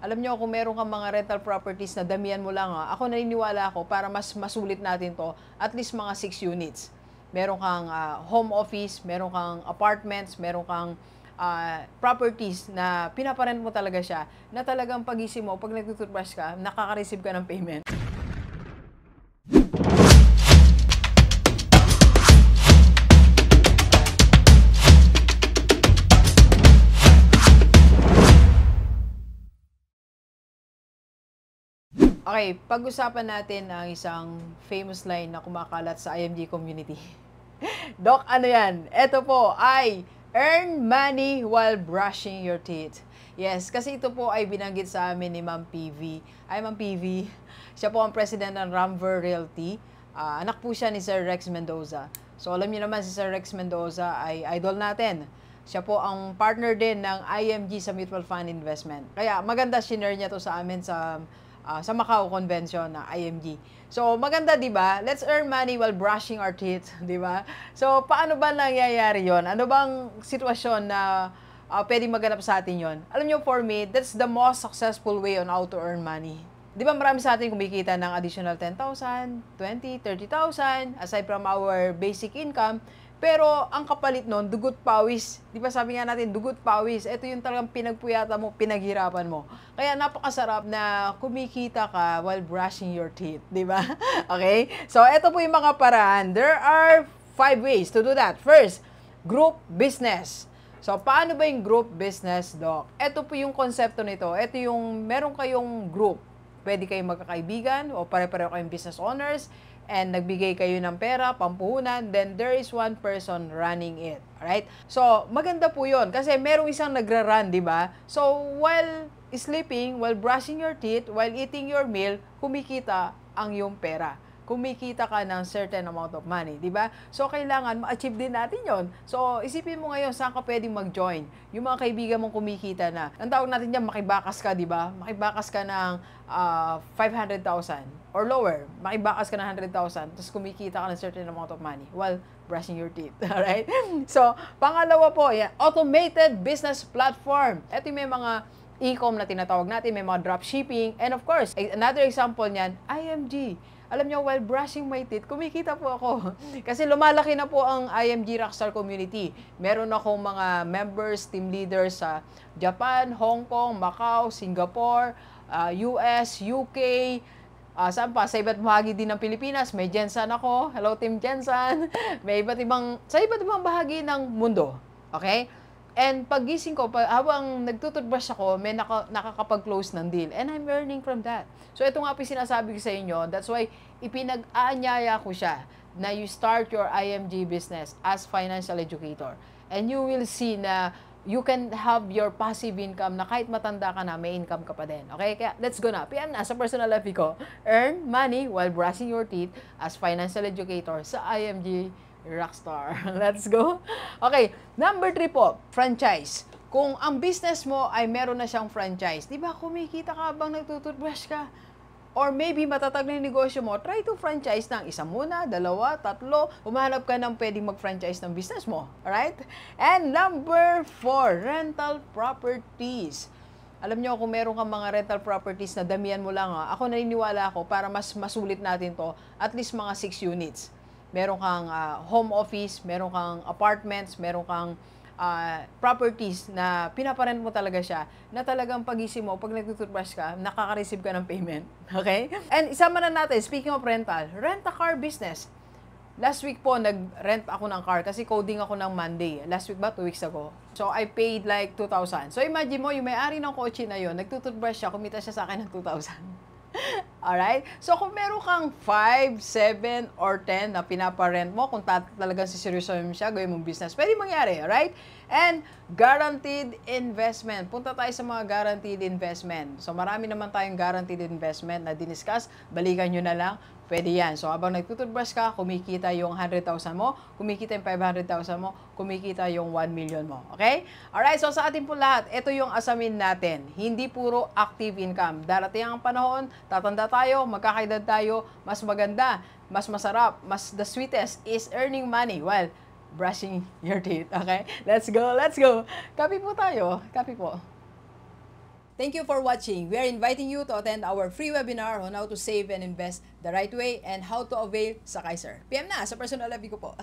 Alam niyo kung meron kang mga rental properties na damihan mo lang, ako naniniwala ako para mas masulit natin 'to, at least mga 6 units. Meron kang, home office, meron kang apartments, meron kang, properties na pinapa-rent mo talaga siya, na talagang paggising mo 'pag nagtu-toothbrush ka, nakaka-receive ka ng payment. Okay, pag-usapan natin ang isang famous line na kumakalat sa IMG community. Doc, ano yan? Ito po ay earn money while brushing your teeth. Yes, kasi ito po ay binanggit sa amin ni Ma'am PV. Ay, Ma'am PV, siya po ang president ng Ramver Realty. Anak po siya ni Sir Rex Mendoza. So, alam niyo naman si Sir Rex Mendoza ay idol natin. Siya po ang partner din ng IMG sa Mutual Fund Investment. Kaya maganda shinare niya to sa amin sa Macau Convention na IMG. So, maganda, di ba? Let's earn money while brushing our teeth, di ba? So, paano ba nangyayari yon? Ano bang sitwasyon na pwedeng maganap sa atin yon? Alam nyo, for me, that's the most successful way on how to earn money. Di ba marami sa atin kumikita ng additional 10,000, 20, 30,000, aside from our basic income, pero ang kapalit nun, dugot pawis. Di ba sabi nga natin, dugot pawis. Ito yung talagang pinagpuyata mo, pinaghirapan mo. Kaya napakasarap na kumikita ka while brushing your teeth. Di ba? Okay? So, ito po yung mga paraan. There are 5 ways to do that. First, group business. So, paano ba yung group business, Doc? Ito po yung konsepto nito. Ito yung meron kayong group. Pwede kayong magkakaibigan o pare-pareho kayong business owners, and nagbigay kayo ng pera, pampuhunan, then there is one person running it. Alright? So, maganda po yun. Kasi merong isang nagra-run, di ba? So, while sleeping, while brushing your teeth, while eating your meal, kumikita ang iyong pera. Kumikita ka ng certain amount of money, di ba? So, kailangan ma-achieve din natin yon. So, isipin mo ngayon, saan ka pwedeng mag-join? Yung mga kaibigan mong kumikita na. Ang tawag natin dyan, makibakas ka, di ba? Makibakas ka ng 500,000 or lower. Makibakas ka ng 100,000, tapos kumikita ka ng certain amount of money while brushing your teeth. Alright? So, pangalawa po, yan, automated business platform. Ito yung may mga e-com na tinatawag natin, may mga dropshipping, and of course, another example niyan, IMG. Alam nyo, while brushing my teeth, kumikita po ako. Kasi lumalaki na po ang IMG Rockstar community. Meron akong mga members, team leaders sa Japan, Hong Kong, Macau, Singapore, US, UK, saan pa? Sa iba't bahagi din ng Pilipinas. May Jensen ako. Hello, Team Jensen. May sa iba't ibang bahagi ng mundo. Okay? And paggising ko, habang nagtututbrush ako, may nakakapag-close ng deal. And I'm earning from that. So, ito nga po sinasabi ko sa inyo. That's why, ipinag-aanyaya ko siya na you start your IMG business as financial educator. And you will see na you can have your passive income na kahit matanda ka na, may income ka pa din. Okay? Kaya, let's go na. PM na sa personal life ko. Earn money while brushing your teeth as financial educator sa IMG Rockstar. Let's go. Okay, number 3 po, franchise. Kung ang business mo ay meron na siyang franchise, di ba kumikita ka habang nagtututbrush ka? Or maybe matatag na yung negosyo mo, try to franchise ng isa muna, dalawa, tatlo, humahanap ka ng pwedeng mag-franchise ng business mo. Alright? And number 4, rental properties. Alam nyo, kung meron kang mga rental properties na damihan mo lang, ako naniniwala ako para mas masulit natin to, at least mga 6 units. Meron kang home office, meron kang apartments, meron kang properties na pinapa-rent mo talaga siya, na talagang paggising mo, pag nagtututbrush ka, nakaka-receive ka ng payment. Okay? And isama na natin, speaking of rental, rent-a-car business. Last week po, nag-rent ako ng car kasi coding ako ng Monday. Last week ba? 2 weeks ago. So, I paid like 2,000. So, imagine mo, yung may-ari ng kotse na yun, nagtututbrush siya, kumita siya sa akin ng 2,000. Alright? So, kung meron kang 5, 7, or 10 na pinapa-rent mo, kung talagang siseryosohin mo siya, gawin mong business, pwede mangyari, alright? And, guaranteed investment. Punta tayo sa mga guaranteed investment. So, marami naman tayong guaranteed investment na diniscuss. Balikan nyo na lang. Pwede yan. So, habang nagtututbrush ka, kumikita yung 100,000 mo, kumikita yung 500,000 mo, kumikita yung 1 million mo. Okay? Alright, so sa atin po lahat, ito yung asamin natin. Hindi puro active income. Darating ang panahon, tatanda tayo, magkakaedad tayo, mas maganda, mas masarap, mas the sweetest is earning money while brushing your teeth. Okay? Let's go, let's go. Kape po tayo. Kape po. Thank you for watching. We are inviting you to attend our free webinar on how to save and invest the right way and how to avail sa Kaiser. PM na sa personal FB ko po.